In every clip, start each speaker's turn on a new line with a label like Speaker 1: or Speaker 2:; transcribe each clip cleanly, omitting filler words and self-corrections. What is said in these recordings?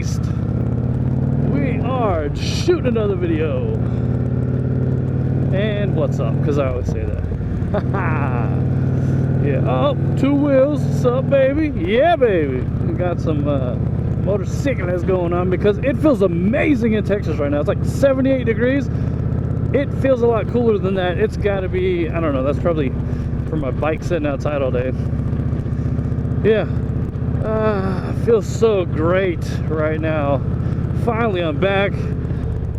Speaker 1: Vbeast. We are shooting another video. And what's up? Because I always say that. Yeah. Oh, two wheels. What's up, baby? Yeah, baby. We got some motorcycles going on because it feels amazing in Texas right now. It's like 78 degrees. It feels a lot cooler than that. It's got to be, I don't know, that's probably from my bike sitting outside all day. Yeah. Feels so great right now. Finally, I'm back.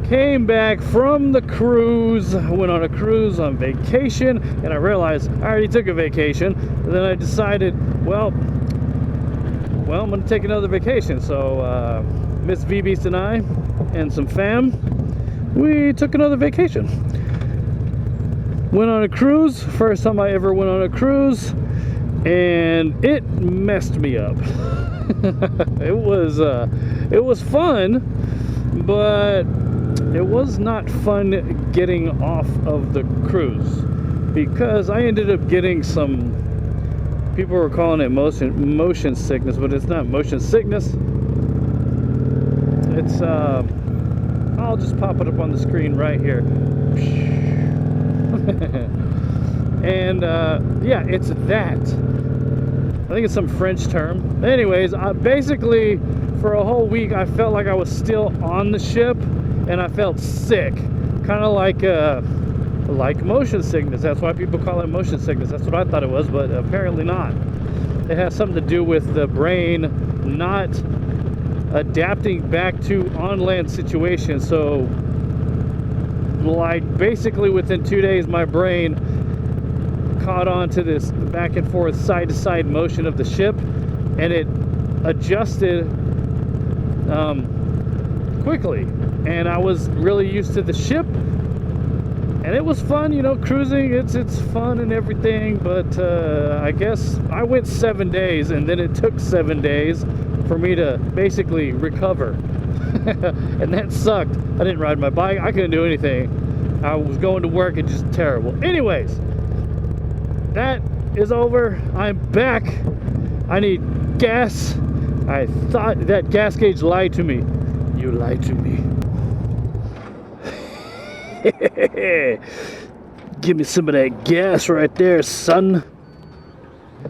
Speaker 1: Came back from the cruise. I went on a cruise on vacation, and I realized I already took a vacation. And then I decided, well, I'm going to take another vacation. So, Miss Vbeast and I, and some fam, we took another vacation. Went on a cruise. First time I ever went on a cruise, and it messed me up. It was fun, but it was not fun getting off of the cruise because I ended up getting some, people were calling it motion sickness, but it's not motion sickness. It's I'll just pop it up on the screen right here. And yeah, it's that. I think it's some French term. Anyways, basically for a whole week I felt like I was still on the ship and I felt sick, kind of like motion sickness. That's why people call it motion sickness. That's what I thought it was, but apparently not. It has something to do with the brain not adapting back to on-land situations. So like basically within 2 days my brain caught on to this back and forth, side to side motion of the ship, and it adjusted quickly. And I was really used to the ship, and it was fun, you know, cruising. It's fun and everything, but I guess I went 7 days, and then it took 7 days for me to basically recover. And that sucked. I didn't ride my bike. I couldn't do anything. I was going to work and just terrible. Anyways, that is over. I'm back. I need gas. I thought that gas gauge lied to me. You lied to me. Give me some of that gas right there, son.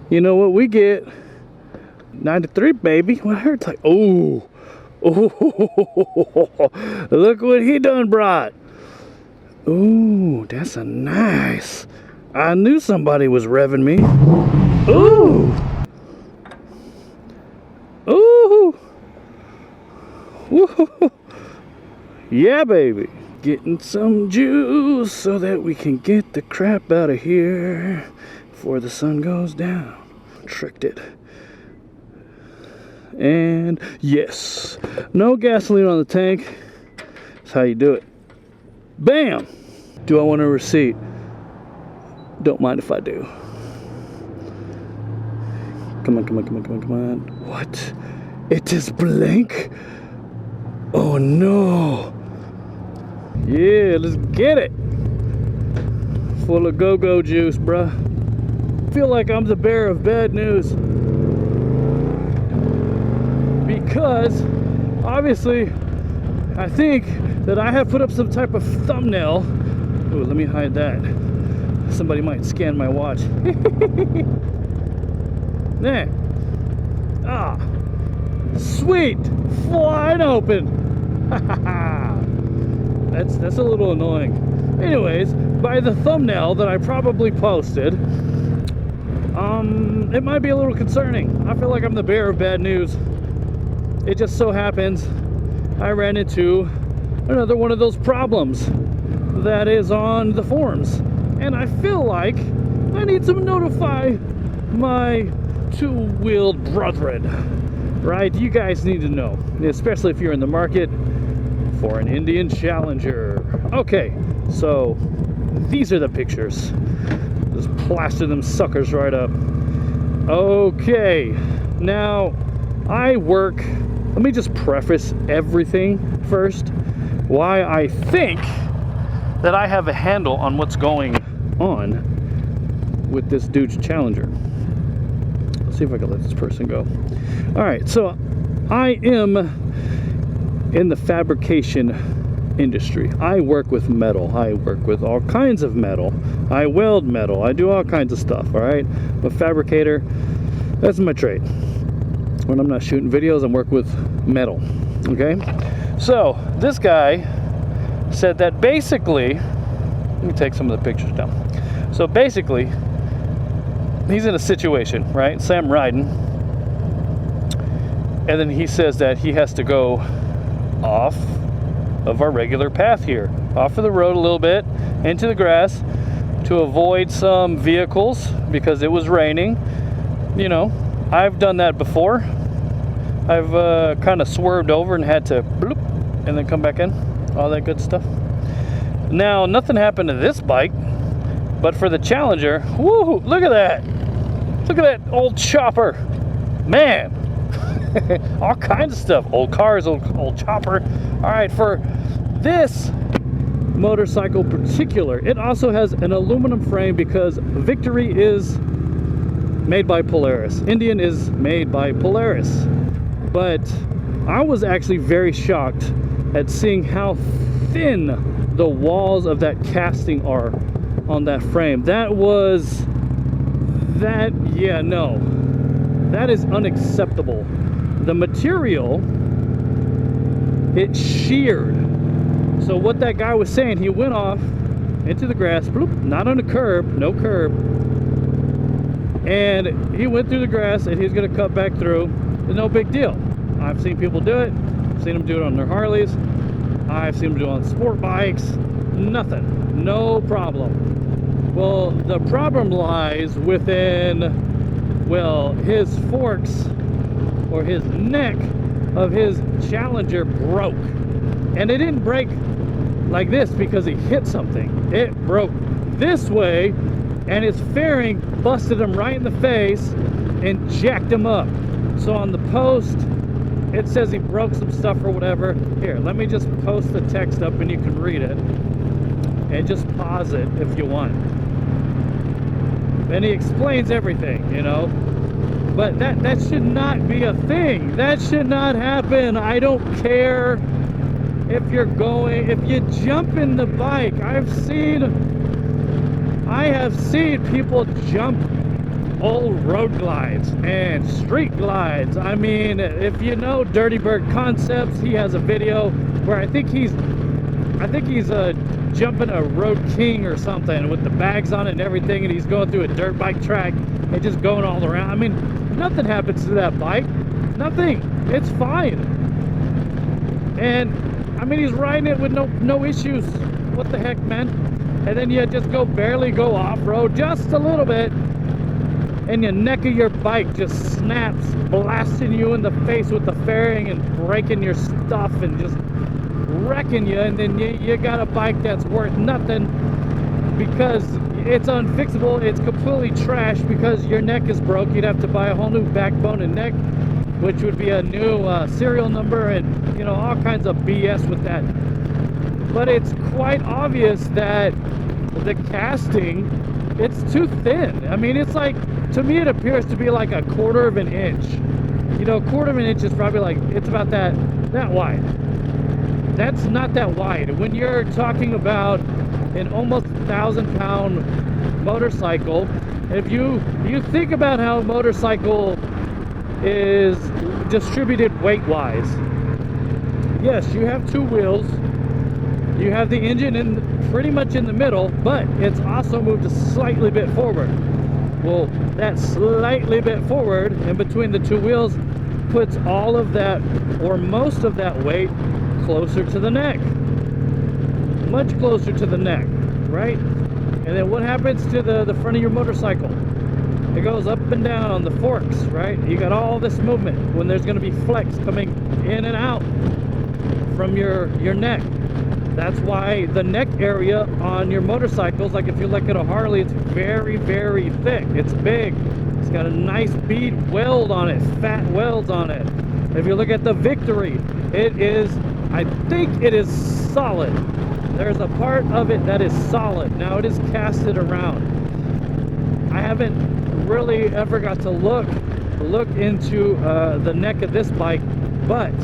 Speaker 1: You know what we get? 93, baby. Well, I heard it's like, oh, look what he done brought. Ooh, that's a nice. I knew somebody was revving me. Ooh. Ooh. Woo. Yeah, baby. Getting some juice so that we can get the crap out of here before the sun goes down. Tricked it. And yes, no gasoline on the tank. That's how you do it. Bam! Do I want a receipt? Don't mind if I do. Come on. What? It is blank? Oh no. Yeah, let's get it. Full of go-go juice, bruh. Feel like I'm the bearer of bad news. Because, obviously, I think that I have put up some type of thumbnail. Ooh, let me hide that. Somebody might scan my watch. Nah. Ah. Sweet. Wide open. That's a little annoying. Anyways, by the thumbnail that I probably posted, it might be a little concerning. I feel like I'm the bearer of bad news. It just so happens I ran into another one of those problems that is on the forums. And I feel like I need to notify my two-wheeled brethren, right? You guys need to know, especially if you're in the market for an Indian Challenger. Okay, so these are the pictures. Just plaster them suckers right up. Okay, now I work, let me just preface everything first. Why I think that I have a handle on what's going on with this dude's Challenger. Let's see if I can let this person go. All right, so I am in the fabrication industry. I work with metal. I work with all kinds of metal. I weld metal. I do all kinds of stuff, all right? I'm a fabricator. That's my trade. When I'm not shooting videos, I'm working with metal, okay? So this guy said that basically, let me take some of the pictures down. So basically, he's in a situation, right? Say I'm riding, and then he says that he has to go off of our regular path here, off of the road a little bit, into the grass, to avoid some vehicles because it was raining. You know, I've done that before. I've kind of swerved over and had to bloop, and then come back in, all that good stuff. Now, nothing happened to this bike, but for the Challenger, woo, look at that. Look at that old chopper. Man, all kinds of stuff. Old cars, old chopper. All right, for this motorcycle particular, it also has an aluminum frame because Victory is made by Polaris. Indian is made by Polaris. But I was actually very shocked at seeing how thin the walls of that casting are on that frame. That is unacceptable. The material, it sheared. So what that guy was saying, he went off into the grass, bloop, not on a curb, no curb, and he went through the grass and he's gonna cut back through. No big deal. I've seen people do it. I've seen them do it on their Harleys. I've seen them do it on sport bikes. Nothing. No problem. Well, the problem lies within, well, his forks or his neck of his Challenger broke. And it didn't break like this because he hit something. It broke this way, and his fairing busted him right in the face and jacked him up. So on the post, it says he broke some stuff or whatever. Here, let me just post the text up and you can read it. And just pause it if you want. And he explains everything, you know. But that should not be a thing. That should not happen. I don't care if you're going, if you jump in the bike. I have seen people jump old road glides and street glides. I mean, if you know Dirty Bird Concepts, he has a video where I think he's jumping a Road King or something with the bags on it and everything, and he's going through a dirt bike track and just going all around. I mean, nothing happens to that bike. Nothing. It's fine. And I mean, he's riding it with no issues. What the heck, man? And then you just barely go off-road just a little bit, and your neck of your bike just snaps, blasting you in the face with the fairing and breaking your stuff and just wrecking you. And then you got a bike that's worth nothing because it's unfixable. It's completely trash because your neck is broke. You'd have to buy a whole new backbone and neck, which would be a new serial number and, you know, all kinds of BS with that. But it's quite obvious that the casting, it's too thin. I mean, it's like, to me it appears to be like a quarter of an inch. You know, a quarter of an inch is probably like, it's about that wide. That's not that wide. When you're talking about an almost 1,000-pound motorcycle, if you think about how a motorcycle is distributed weight-wise, yes, you have two wheels, you have the engine pretty much in the middle, but it's also moved a slightly bit forward. Well, that slightly bit forward in between the two wheels puts all of that, or most of that weight, closer to the neck. Much closer to the neck, right? And then what happens to the front of your motorcycle? It goes up and down on the forks, right? You got all this movement when there's going to be flex coming in and out from your neck. That's why the neck area on your motorcycles, like if you look at a Harley, it's very, very thick. It's big. It's got a nice bead weld on it, fat welds on it. If you look at the Victory, it is, I think it is solid. There's a part of it that is solid. Now it is casted around. I haven't really ever got to look into the neck of this bike, but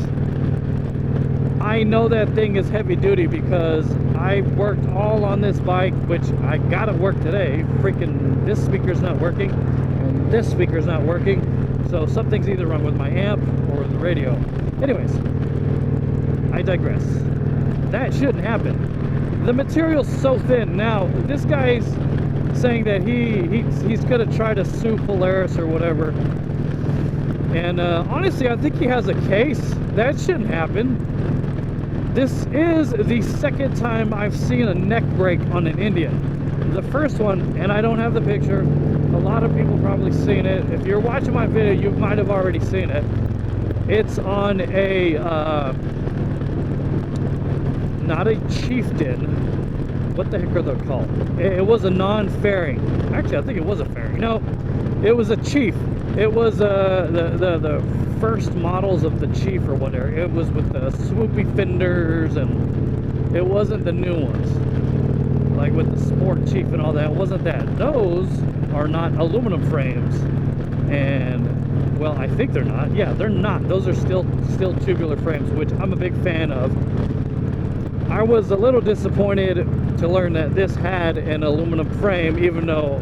Speaker 1: I know that thing is heavy duty because I worked all on this bike, which I gotta work today. Freaking this speaker's not working and this speaker's not working, so something's either wrong with my amp or the radio. Anyways, I digress. That shouldn't happen. The material's so thin. Now this guy's saying that he's gonna try to sue Polaris or whatever, and honestly I think he has a case. That shouldn't happen. This is the second time I've seen a neck break on an Indian. The first one, and I don't have the picture, a lot of people probably seen it. If you're watching my video, you might have already seen it. It's on a not a Chieftain. What the heck are they called? It was a non-fairing. Actually, I think it was a fairing. No, it was a Chief. It was the first models of the Chief or whatever. It was with the swoopy fenders, and it wasn't the new ones, like with the Sport Chief and all that. It wasn't that. Those are not aluminum frames, and well, I think they're not. Yeah, they're not. Those are still tubular frames, which I'm a big fan of. I was a little disappointed to learn that this had an aluminum frame, even though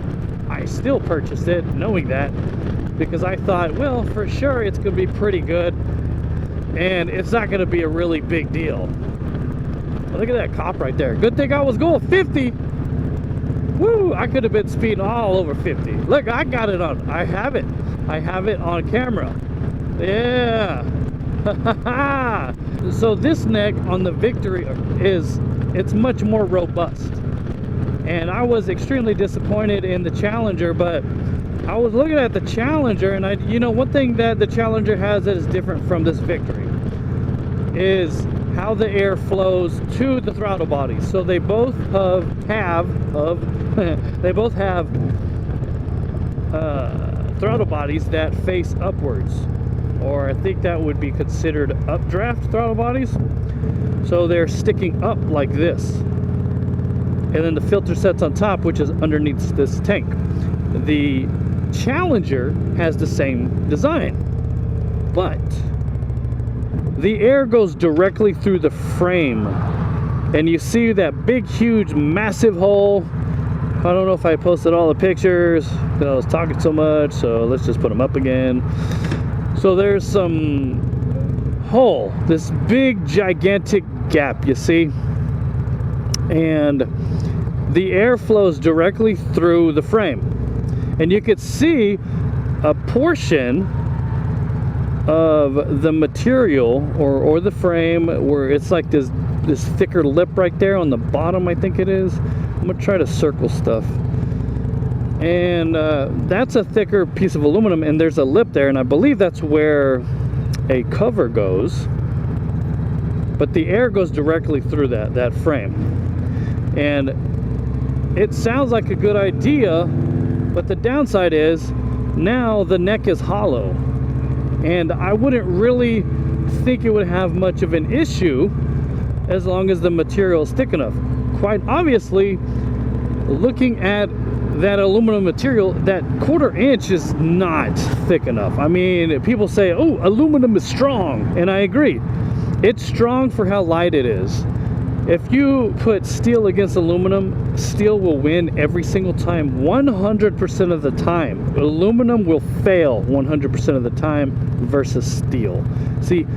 Speaker 1: I still purchased it knowing that, because I thought, well, for sure it's going to be pretty good and it's not going to be a really big deal. But look at that cop right there. Good thing I was going 50. Woo, I could have been speeding all over 50. Look, I got it on. I have it on camera. Yeah. So this neck on the Victory it's much more robust, and I was extremely disappointed in the Challenger. But I was looking at the Challenger, and you know, one thing that the Challenger has that is different from this Victory is how the air flows to the throttle bodies. So they both have throttle bodies that face upwards, or I think that would be considered updraft throttle bodies. So they're sticking up like this, and then the filter sets on top, which is underneath this tank. The Challenger has the same design, but the air goes directly through the frame, and you see that big, huge, massive hole. I don't know if I posted all the pictures because I was talking so much, so let's just put them up again. So there's some hole, this big gigantic gap, you see, and the air flows directly through the frame, and you could see a portion of the material or the frame where it's like this thicker lip right there on the bottom, I think it is. I'm gonna try to circle stuff, and that's a thicker piece of aluminum, and there's a lip there, and I believe that's where a cover goes, but the air goes directly through that frame. And it sounds like a good idea, but the downside is now the neck is hollow, and I wouldn't really think it would have much of an issue as long as the material is thick enough. Quite obviously, looking at that aluminum material, that 1/4 inch is not thick enough. I mean, people say, oh, aluminum is strong, and I agree. It's strong for how light it is. If you put steel against aluminum, steel will win every single time, 100% of the time. Aluminum will fail 100% of the time versus steel. See,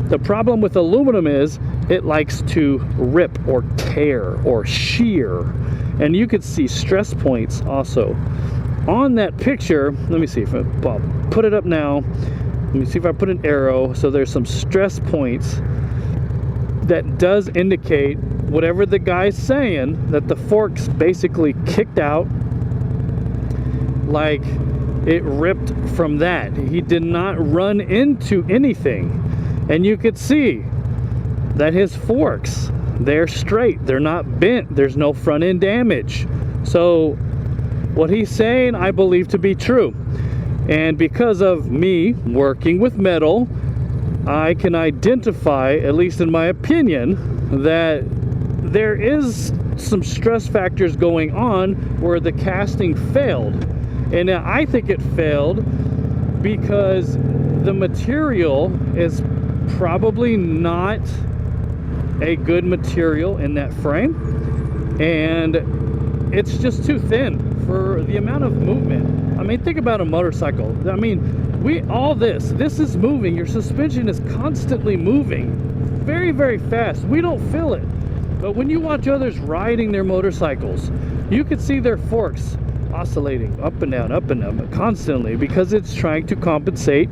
Speaker 1: the problem with aluminum is it likes to rip or tear or shear. And you could see stress points also on that picture. Let me see if I'll put it up now. Let me see if I put an arrow. So there's some stress points that does indicate whatever the guy's saying, that the forks basically kicked out, like it ripped from that. He did not run into anything, and you could see that his forks, they're straight, they're not bent, there's no front end damage. So what he's saying, I believe to be true. And because of me working with metal, I can identify, at least in my opinion, that there is some stress factors going on where the casting failed. And I think it failed because the material is probably not a good material in that frame, and it's just too thin for the amount of movement. I mean, think about a motorcycle. I mean, this is moving. Your suspension is constantly moving very, very fast. We don't feel it. But when you watch others riding their motorcycles, you can see their forks oscillating up and down constantly, because it's trying to compensate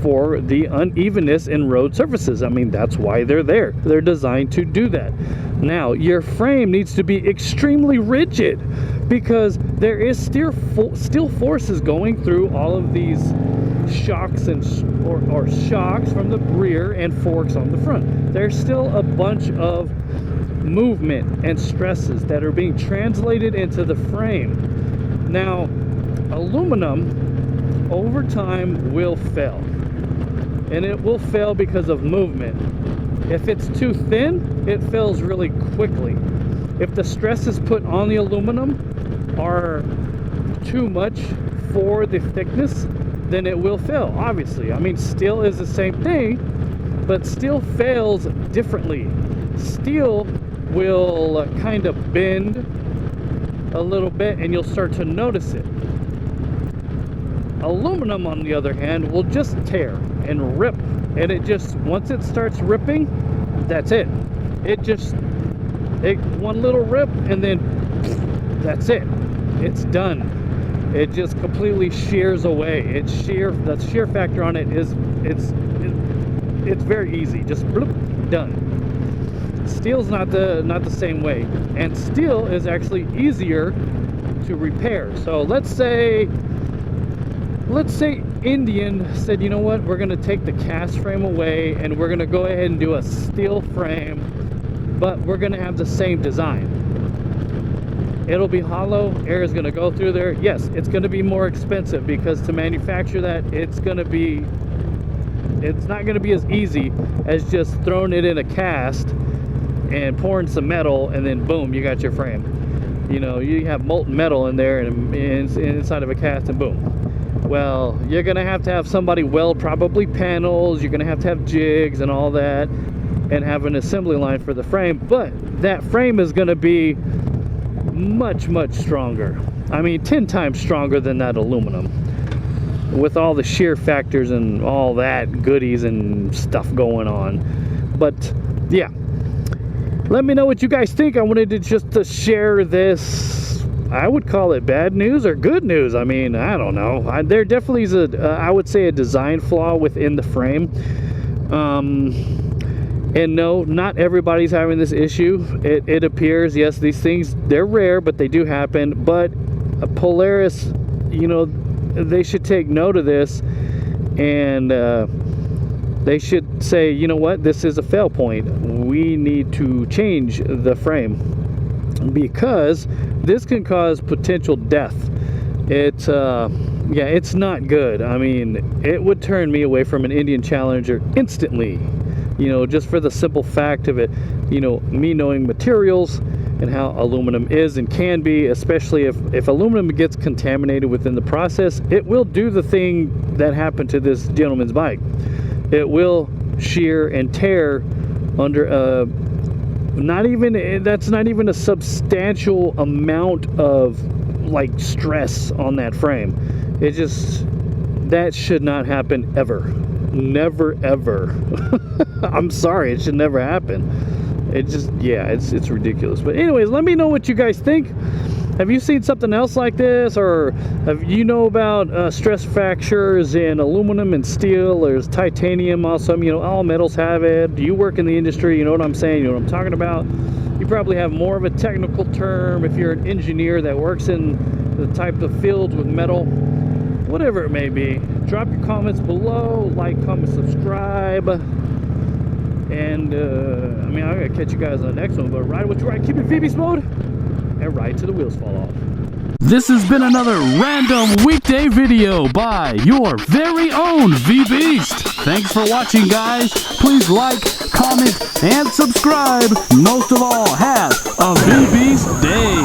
Speaker 1: for the unevenness in road surfaces. I mean, that's why they're there. They're designed to do that. Now, your frame needs to be extremely rigid, because there is still forces going through all of these shocks or shocks from the rear and forks on the front. There's still a bunch of movement and stresses that are being translated into the frame. Now, aluminum over time will fail, and it will fail because of movement. If it's too thin, it fails really quickly. If the stresses put on the aluminum are too much for the thickness, then it will fail, obviously. I mean, steel is the same thing, but steel fails differently. Steel will kind of bend a little bit, and you'll start to notice it. Aluminum, on the other hand, will just tear and rip, and it just, once it starts ripping, that's it. One little rip, and then that's it. It's done. It just completely shears away. The shear factor on it is it's very easy. Just bloop, done. Steel's not the same way, and steel is actually easier to repair. So let's say Indian said, you know what, we're going to take the cast frame away, and we're going to go ahead and do a steel frame, but we're going to have the same design. It'll be hollow, air is going to go through there. Yes, it's going to be more expensive, because to manufacture that, it's not going to be as easy as just throwing it in a cast and pouring some metal, and then boom, you got your frame. You know, you have molten metal in there and inside of a cast, and boom. Well, you're gonna have to have somebody weld probably panels. You're gonna have to have jigs and all that, and have an assembly line for the frame. But that frame is gonna be much, much stronger. I mean, 10 times stronger than that aluminum, with all the shear factors and all that goodies and stuff going on. But yeah, let me know what you guys think. I wanted to share this. I would call it bad news or good news. I mean, I don't know. There definitely is I would say a design flaw within the frame. And no, not everybody's having this issue. It appears, yes, these things, they're rare, but they do happen. But Polaris, you know, they should take note of this, and they should say, you know what, this is a fail point. We need to change the frame, because this can cause potential death. It's not good. I mean, it would turn me away from an Indian Challenger instantly, you know, just for the simple fact of it, you know, me knowing materials and how aluminum is and can be, especially if aluminum gets contaminated within the process, it will do the thing that happened to this gentleman's bike. It will shear and tear under that's not even a substantial amount of like stress on that frame. That should not happen ever. Never ever. I'm sorry, it should never happen. It's ridiculous. But anyways, let me know what you guys think. Have you seen something else like this, or have you know about stress fractures in aluminum and steel? There's titanium also. You know, all metals have it. Do you work in the industry? You know what I'm saying? You know what I'm talking about? You probably have more of a technical term if you're an engineer that works in the type of field with metal, whatever it may be. Drop your comments below, like, comment, subscribe. And I mean, I'm gonna catch you guys on the next one, but ride what you ride, keep it Vbeast mode, and ride till the wheels fall off. This has been another random weekday video by your very own Vbeast. Thanks for watching, guys. Please like, comment, and subscribe. Most of all, have a Vbeast day.